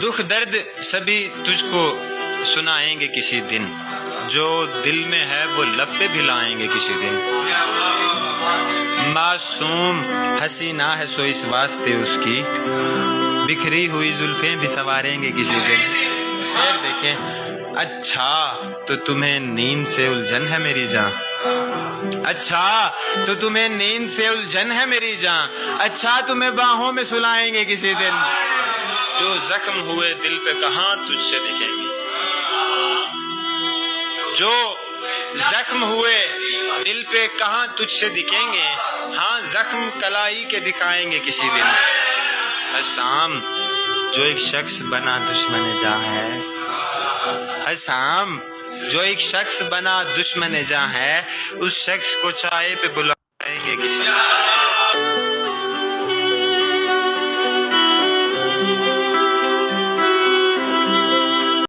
دکھ درد سبھی تجھ کو سنائیں گے کسی دن، جو دل میں ہے وہ لب پہ بھی لائیں گے کسی دن۔ معصوم حسینہ ہے سو اس واسطے اس کی بکھری ہوئی زلفیں بھی سنواریں گے کسی دن۔ شعر دیکھیں، اچھا تو تمہیں نیند سے الجھن ہے میری جان، اچھا تو تمہیں نیند سے الجھن ہے میری جان، اچھا تمہیں باہوں میں سلائیں گے کسی دن، جو زخم ہوئے دل پہ کہاں تجھ سے دکھیں گے، جو زخم ہوئے دل پہ کہاں تجھ سے دکھیں گے، ہاں زخم کلائی کے دکھائیں گے کسی دن۔ حسام جو ایک شخص بنا دشمن جاں ہے، حسام جو ایک شخص بنا دشمن جاں ہے، اس شخص کو چائے پہ بلائیں گے کسی دن۔